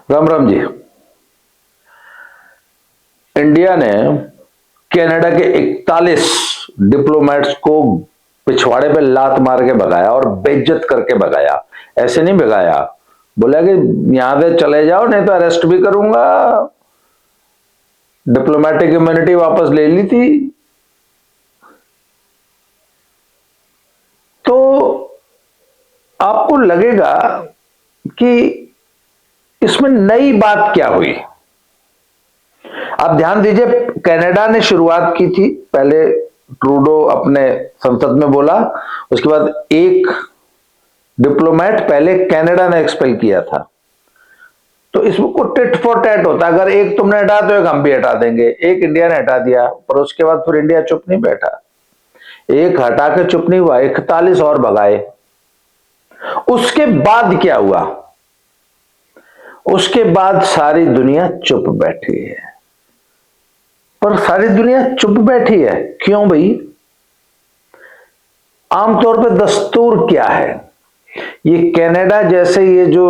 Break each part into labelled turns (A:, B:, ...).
A: Ram Ram ji. India ने Canada के 41 diplomats को पिछवाड़े पे लात मार के भगाया और बेइज्जत करके भगाया। ऐसे नहीं भगाया, बोला कि यहां से चले जाओ नहीं तो अरेस्ट भी करूंगा। डिप्लोमेटिक इम्यूनिटी वापस ले ली थी। तो आपको लगेगा कि इसमें नई बात क्या हुई। आप ध्यान दीजिए, कनाडा ने शुरुआत की थी, पहले ट्रूडो अपने संसद में बोला, उसके बाद एक डिप्लोमेट पहले कनाडा ने एक्सपेल किया था। तो इसको टिट फॉर टैट होता है, अगर एक तुमने हटा तो एक हम भी हटा देंगे। एक इंडिया ने हटा दिया, पर उसके बाद फिर इंडिया चुप नहीं बैठा। एक हटा के चुप नहीं हुआ, 41 और भगाए। उसके बाद क्या हुआ? उसके बाद सारी दुनिया चुप बैठी है। पर सारी दुनिया चुप बैठी है क्यों भाई? आमतौर पे दस्तूर क्या है? ये कनाडा जैसे ये जो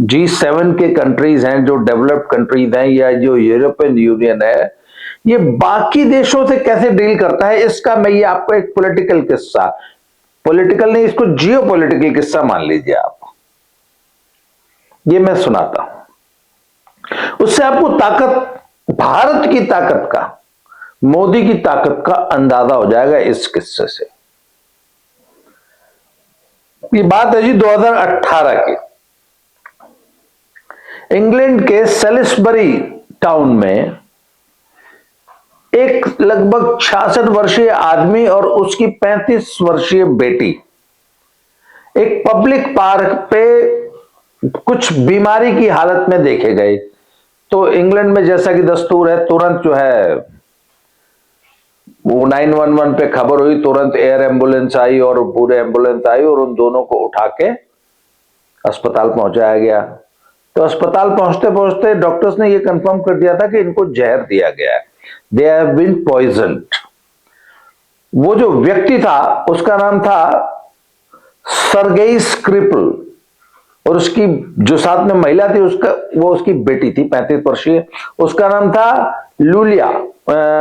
A: G7 के कंट्रीज हैं, जो डेवलप्ड कंट्रीज हैं, या जो यूरोपियन यूनियन है, ये बाकी देशों से कैसे डील करता है, इसका मैं ये आपको एक पॉलिटिकल किस्सा, पॉलिटिकल नहीं, इसको जियो पॉलिटिकल किस्सा मान लीजिए आप, ये मैं सुनाता हूं। उससे आपको ताकत, भारत की ताकत का, मोदी की ताकत का अंदाजा हो जाएगा इस किस्से से। ये बात है जी 2018 की। इंग्लैंड के सेलिसबरी टाउन में एक लगभग 66 वर्षीय आदमी और उसकी 35 वर्षीय बेटी एक पब्लिक पार्क पे कुछ बीमारी की हालत में देखे गए। तो इंग्लैंड में जैसा कि दस्तूर है, तुरंत जो है वो 911 पे खबर हुई, तुरंत एयर एम्बुलेंस आई और पूरे एम्बुलेंस आई और उन दोनों को उठा के अस्पताल पहुंचाया गया। तो अस्पताल पहुंचते पहुंचते डॉक्टर्स ने यह कंफर्म कर दिया था कि इनको जहर दिया गया है, दे हैव बीन पॉइजन्ड। वो जो व्यक्ति था उसका नाम था सर्गेई स्क्रिपल, और उसकी जो साथ में महिला थी उसका, वो उसकी बेटी थी 35 वर्षीय, उसका नाम था लूलिया,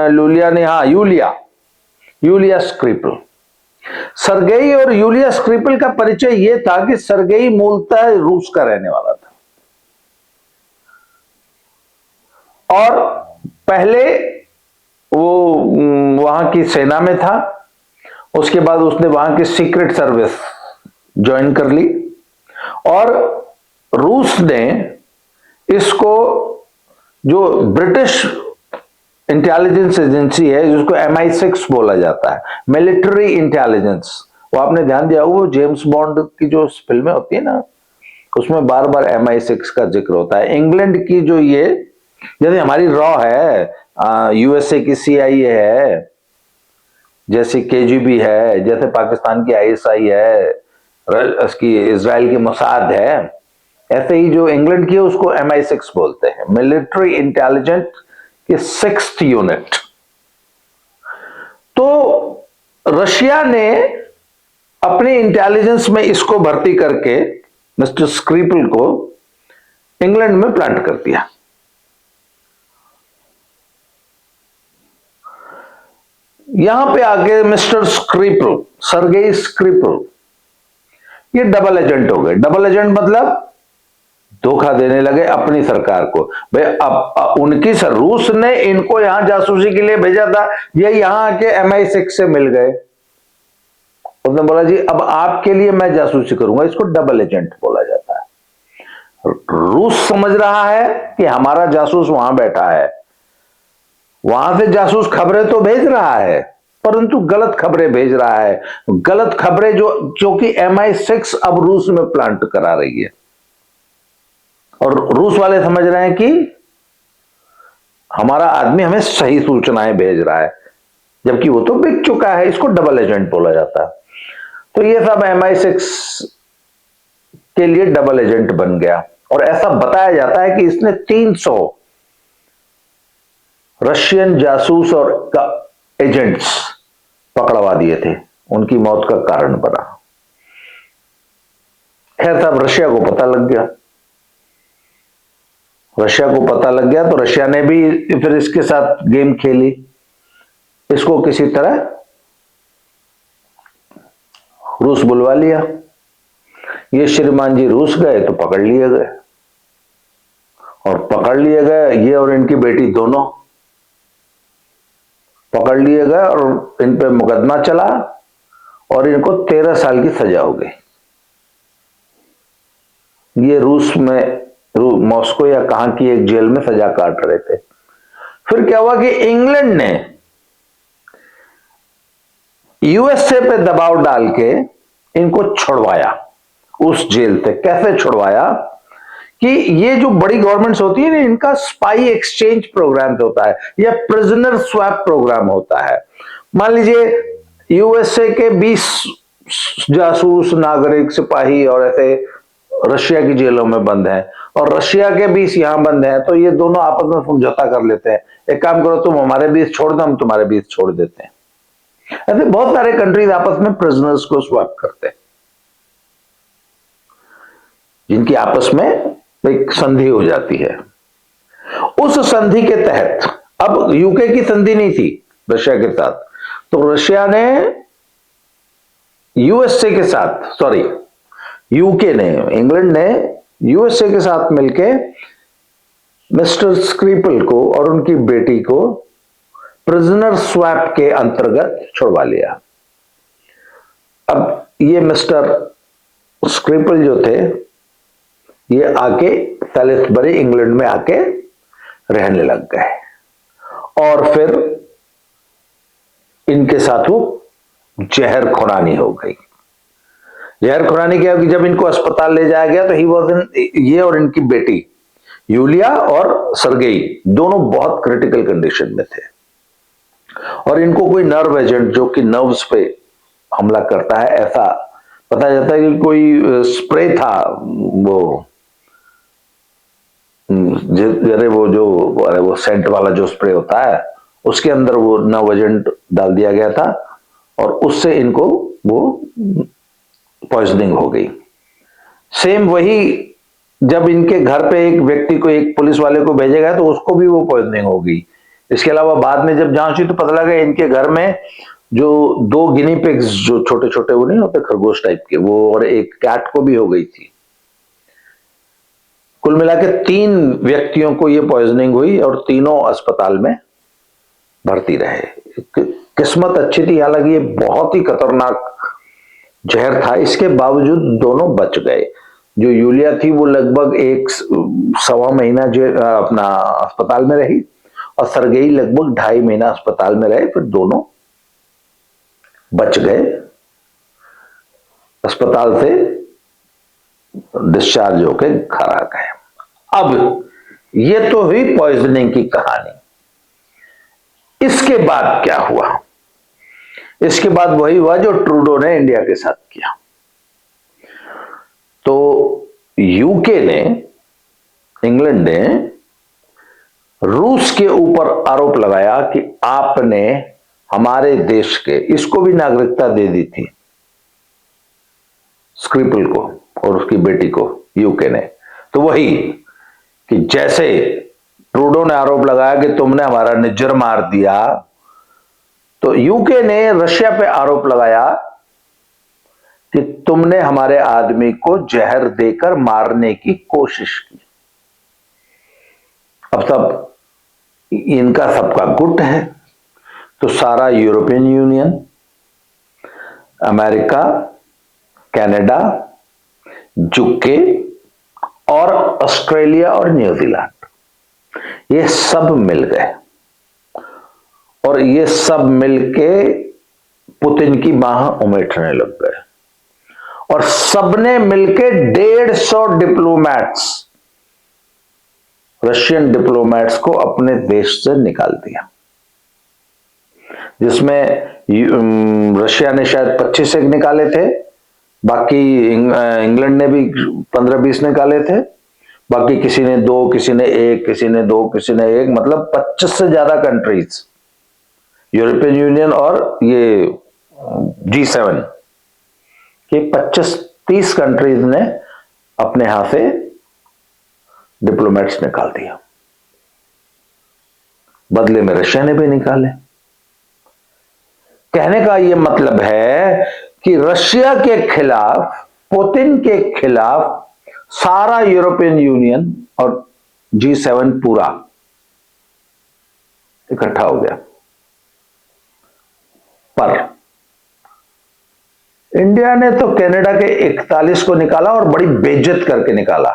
A: लूलिया ने, हाँ, यूलिया, यूलिया स्क्रिपल। सर्गेई और यूलिया स्क्रिपल का परिचय यह था कि सर्गेई मूलतः रूस का रहने वाला था और पहले वो वहां की सेना में था। उसके बाद उसने वहां की सीक्रेट सर्विस ज्वाइन कर ली और रूस ने इसको, जो ब्रिटिश इंटेलिजेंस एजेंसी है जिसको MI6 बोला जाता है, मिलिट्री इंटेलिजेंस, वो आपने ध्यान दिया वो जेम्स बॉन्ड की जो फिल्में होती है ना, उसमें बार बार MI6 का जिक्र होता है। इंग्लैंड की जो ये, जैसे हमारी रॉ है, USA की CIA है, जैसे KGB है, जैसे पाकिस्तान की ISI है, उसकी इजराइल की मोसाद है, ऐसे ही जो इंग्लैंड की है उसको MI6 बोलते हैं, मिलिट्री इंटेलिजेंट की 6th यूनिट। तो रशिया ने अपने इंटेलिजेंस में इसको भर्ती करके मिस्टर स्क्रिपल को इंग्लैंड में प्लांट कर दिया। यहां पे आके मिस्टर स्क्रिपल, सर्गेई स्क्रिपल, ये डबल एजेंट हो गए। डबल एजेंट मतलब धोखा देने लगे अपनी सरकार को। भाई अब उनकी रूस ने इनको यहां जासूसी के लिए भेजा था, ये यहां आके MI6 से मिल गए। उसने बोला जी अब आपके लिए मैं जासूसी करूंगा, इसको डबल एजेंट बोला जाता है। रूस समझ रहा है कि हमारा जासूस वहां बैठा है, वहां से जासूस खबरें तो भेज रहा है, परंतु गलत खबरें भेज रहा है, गलत खबरें जो कि MI6 अब रूस में प्लांट करा रही है। और रूस वाले समझ रहे हैं कि हमारा आदमी हमें सही सूचनाएं भेज रहा है, जबकि वो तो बिक चुका है। इसको डबल एजेंट बोला जाता है। तो ये सब MI6 के लिए डबल एजेंट बन गया और ऐसा बताया जाता है कि इसने 300 रशियन जासूस और एजेंट्स पकड़वा दिए थे, उनकी मौत का कारण बना। खैर साहब, रशिया को पता लग गया। रशिया को पता लग गया तो रशिया ने भी फिर इसके साथ गेम खेली, इसको किसी तरह रूस बुलवा लिया। ये श्रीमान जी रूस गए तो पकड़ लिए गए, और पकड़ लिए गए ये और इनकी बेटी दोनों पकड़ लिए गए, और इन पे मुकदमा चला और इनको 13 साल की सजा हो गई। ये रूस में मॉस्को या कहां की एक जेल में सजा काट रहे थे। फिर क्या हुआ कि इंग्लैंड ने यूएसए पे दबाव डाल के इनको छुड़वाया उस जेल से। कैसे छुड़वाया कि ये जो बड़ी गवर्नमेंट्स होती है ना, इनका स्पाई एक्सचेंज प्रोग्राम होता है या प्रिजनर स्वैप प्रोग्राम होता है। मान लीजिए यूएसए के 20 जासूस, नागरिक, सिपाही और ऐसे रशिया की जेलों में बंद हैं, और रशिया के 20 यहां बंद हैं, तो ये दोनों आपस में समझौता कर लेते हैं, एक काम करो तुम हमारे 20 छोड़ दो, हम तुम्हारे 20 छोड़ देते हैं। ऐसे बहुत सारे कंट्रीज आपस में प्रिजनर्स को स्वैप करते हैं, जिनकी आपस में एक संधि हो जाती है। उस संधि के तहत, अब यूके की संधि नहीं थी रशिया के साथ, तो रशिया ने यूएसए के साथ, सॉरी यूके ने, इंग्लैंड ने यूएसए के साथ मिलके मिस्टर स्क्रिपल को और उनकी बेटी को प्रिजनर स्वैप के अंतर्गत छुड़वा लिया। अब ये मिस्टर स्क्रिपल जो थे, ये आके सैलिसबरी इंग्लैंड में आके रहने लग गए, और फिर इनके साथ वो जहर खुरानी हो गई। जहर खुरानी क्या होगी, जब इनको अस्पताल ले जाया गया तो ही वॉज इन, ये और इनकी बेटी यूलिया और सरगेई दोनों बहुत क्रिटिकल कंडीशन में थे, और इनको कोई नर्व एजेंट जो कि नर्व्स पे हमला करता है ऐसा पता जाता है कि कोई स्प्रे था, वो जरे वो सेंट वाला जो स्प्रे होता है उसके अंदर वो नर्व एजेंट डाल दिया गया था, और उससे इनको वो पॉइजनिंग हो गई। सेम वही जब इनके घर पे एक व्यक्ति को, एक पुलिस वाले को भेजा गया तो उसको भी वो पॉइजनिंग हो गई। इसके अलावा बाद में जब जांच हुई तो पता लगा इनके घर में जो 2 गिनी पिग्स, जो छोटे छोटे वो नहीं होते खरगोश टाइप के, वो और एक कैट को भी हो गई थी। कुल मिला के 3 व्यक्तियों को ये पॉइजनिंग हुई और तीनों अस्पताल में भर्ती रहे। किस्मत अच्छी थी, हालांकि ये बहुत ही खतरनाक जहर था, इसके बावजूद दोनों बच गए। जो यूलिया थी वो लगभग 1.25 महीना अपना अस्पताल में रही, और सरगेई लगभग 2.5 महीना अस्पताल में रहे, फिर दोनों बच गए, अस्पताल से डिस्चार्ज होकर घर आ गए। अब ये तो हुई पॉइजनिंग की कहानी। इसके बाद क्या हुआ? इसके बाद वही हुआ जो ट्रूडो ने इंडिया के साथ किया। तो यूके ने, इंग्लैंड ने रूस के ऊपर आरोप लगाया कि आपने हमारे देश के, इसको भी नागरिकता दे दी थी, स्क्रिपल को और उसकी बेटी को यूके ने। तो वही कि जैसे ट्रूडो ने आरोप लगाया कि तुमने हमारा निज्जर मार दिया, तो यूके ने रशिया पे आरोप लगाया कि तुमने हमारे आदमी को जहर देकर मारने की कोशिश की। अब सब इनका सबका गुट है, तो सारा European union, America, Canada, UK और ऑस्ट्रेलिया और न्यूजीलैंड, ये सब मिल गए, और ये सब मिलके पुतिन की बाह उमेटने लग गए, और सबने मिलके 150 डिप्लोमैट्स, रशियन डिप्लोमैट्स को अपने देश से निकाल दिया, जिसमें रशिया ने शायद 25 एक निकाले थे, बाकी इंग्लैंड ने भी 15-20 निकाले थे, बाकी किसी ने 2, किसी ने 1, किसी ने 2, किसी ने 1, मतलब 25 से ज्यादा कंट्रीज, यूरोपियन यूनियन और ये G7 के 25-30 कंट्रीज ने अपने यहां से डिप्लोमेट्स निकाल दिया, बदले में रशिया ने भी निकाले। कहने का यह मतलब है कि रशिया के खिलाफ, पुतिन के खिलाफ सारा यूरोपियन यूनियन और G7 पूरा इकट्ठा हो गया। पर इंडिया ने तो कनाडा के 41 को निकाला और बड़ी बेइज्जत करके निकाला,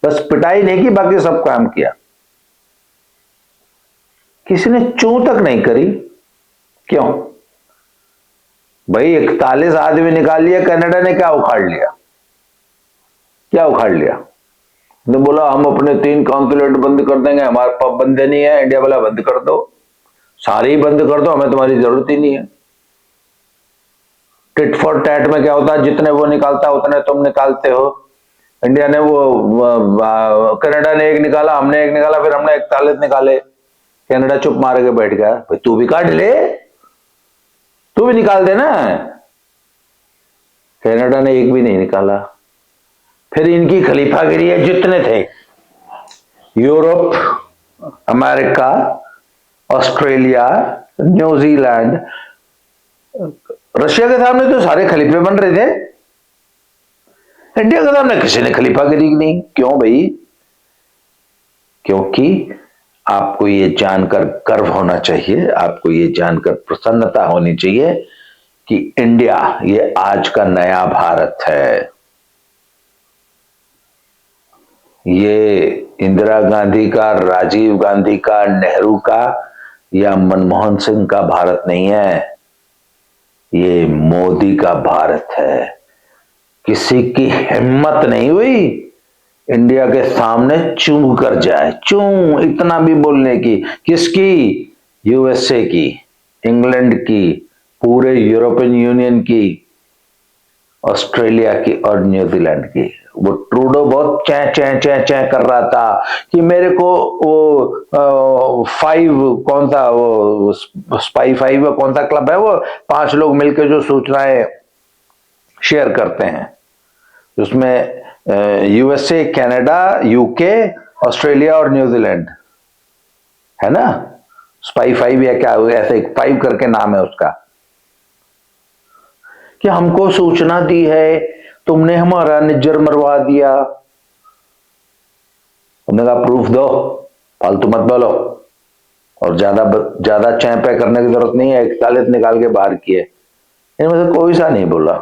A: बस पिटाई नहीं की, बाकी सब काम किया। किसी ने चूं तक नहीं करी। क्यों भाई? 41 आदमी निकाल लिया, कनाडा ने क्या उखाड़ लिया? क्या उखाड़ लिया? ने बोला हम अपने 3 कॉन्सुलेट बंद कर देंगे, हमारे पास बंदे नहीं है। इंडिया वाला बंद कर दो, सारे ही बंद कर दो, हमें तुम्हारी जरूरत ही नहीं है। टिट फॉर टैट में क्या होता है, जितने वो निकालता है उतने तुम निकालते हो। इंडिया ने कनाडा ने 1 निकाला, हमने 1 निकाला, फिर हमने 41 निकाले। कनाडा चुप मार के बैठ गया, भाई तू भी काट ले, तू भी निकाल देना। कनाडा ने 1 भी नहीं निकाला। फिर इनकी खलीफागिरी है, जितने थे Europe, America, Australia, New Zealand, Russia के सामने तो सारे खलीफे बन रहे थे। इंडिया के सामने किसी ने खलीफागिरी नहीं। क्यों भाई? क्योंकि आपको ये जानकर गर्व होना चाहिए, आपको ये जानकर प्रसन्नता होनी चाहिए कि इंडिया ये आज का नया भारत है। ये इंदिरा गांधी का, राजीव गांधी का, नेहरू का या मनमोहन सिंह का भारत नहीं है, ये मोदी का भारत है। किसी की हिम्मत नहीं हुई इंडिया के सामने चूं कर जाए, चूं इतना भी बोलने की। किसकी? यूएसए की, इंग्लैंड की, पूरे यूरोपियन यूनियन की, ऑस्ट्रेलिया की और न्यूजीलैंड की। वो ट्रूडो बहुत चै चै चै चै कर रहा था कि मेरे को वो 5 कौन सा, वो स्पाई 5 कौन सा क्लब है, वो 5 लोग मिलकर जो सूचनाएं शेयर करते हैं, उसमें यूएसए, कनाडा, यूके, ऑस्ट्रेलिया और न्यूजीलैंड है ना। स्पाई 5 या क्या, ऐसे 5 करके नाम है उसका। कि हमको सूचना दी है, तुमने हमारा निज्जर मरवा दिया। हमने कहा प्रूफ दो, फालतू मत बोलो, और ज्यादा चैंपे करने की जरूरत नहीं है। 41 निकाल के बाहर किए, इनमें से कोई सा नहीं बोला।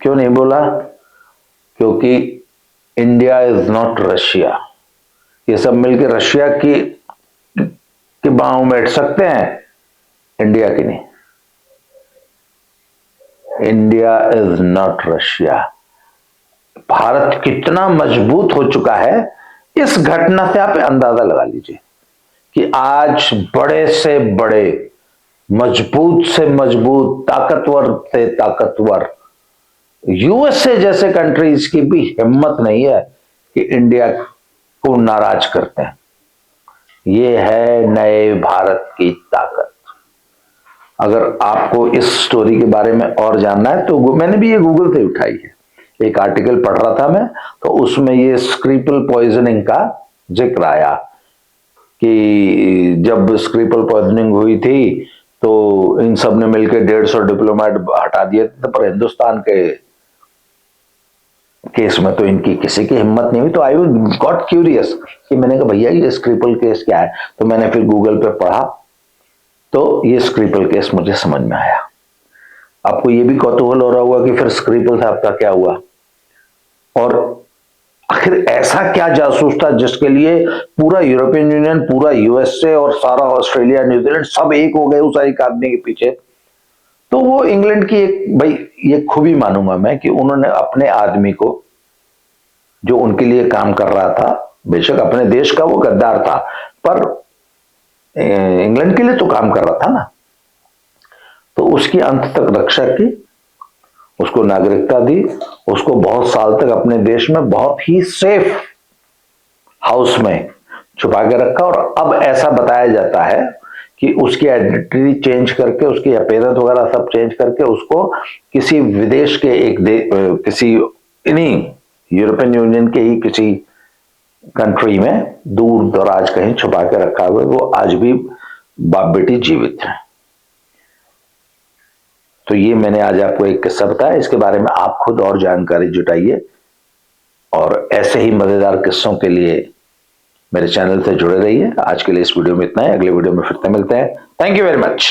A: क्यों नहीं बोला? क्योंकि इंडिया इज नॉट रशिया। ये सब मिलकर रशिया की बाहों में बैठ सकते हैं, इंडिया की नहीं। India is not Russia. Bharat कितना मजबूत हो चुका है, इस घटना से आप अंदाजा लगा लीजिए कि आज बड़े से बड़े, मजबूत से मजबूत, ताकतवर से ताकतवर यूएसए जैसे कंट्रीज की भी हिम्मत नहीं है कि इंडिया को नाराज करते हैं। ये है नए भारत की ताकत। अगर आपको इस स्टोरी के बारे में और जानना है तो मैंने भी ये गूगल से उठाई है। एक आर्टिकल पढ़ रहा था मैं, तो उसमें ये स्क्रिपल पॉइजनिंग का जिक्र आया कि जब स्क्रिपल पॉइजनिंग हुई थी तो इन सब ने मिलकर 150 डिप्लोमेट हटा दिए थे, पर हिंदुस्तान के केस में तो इनकी किसी की हिम्मत नहीं हुई। तो आई गॉट क्यूरियस कि मैंने कहा भैया ये स्क्रिपल केस क्या है, तो मैंने फिर गूगल पे पढ़ा तो ये स्क्रिपल केस मुझे समझ में आया। आपको ये भी कौतूहल हो रहा होगा कि फिर स्क्रिपल साहब का क्या हुआ, और आखिर ऐसा क्या जासूस था जिसके लिए पूरा यूरोपियन यूनियन, पूरा यूएसए और सारा ऑस्ट्रेलिया, न्यूजीलैंड सब एक हो गए उस एक आदमी के पीछे। तो वो इंग्लैंड की एक, भाई ये खूबी मानूंगा मैं कि उन्होंने अपने आदमी को, जो उनके लिए काम कर रहा था, बेशक अपने देश का वो गद्दार था, पर इंग्लैंड के लिए तो काम कर रहा था ना, तो उसकी अंत तक रक्षा की, उसको नागरिकता दी, उसको बहुत साल तक अपने देश में बहुत ही सेफ हाउस में छुपा के रखा। और अब ऐसा बताया जाता है कि उसकी आइडेंटिटी चेंज करके, उसकी अपीयरेंस वगैरह सब चेंज करके उसको किसी विदेश के किसी इन्हीं यूरोपियन यूनियन के ही किसी कंट्री में दूर दराज कहीं छुपा के रखा हुआ है, वो आज भी बाप बेटी जीवित हैं। तो ये मैंने आज आपको एक किस्सा बताया, इसके बारे में आप खुद और जानकारी जुटाइए और ऐसे ही मजेदार किस्सों के लिए मेरे चैनल से जुड़े रहिए। आज के लिए इस वीडियो में इतना है, अगले वीडियो में फिर से मिलते हैं। Thank you very much.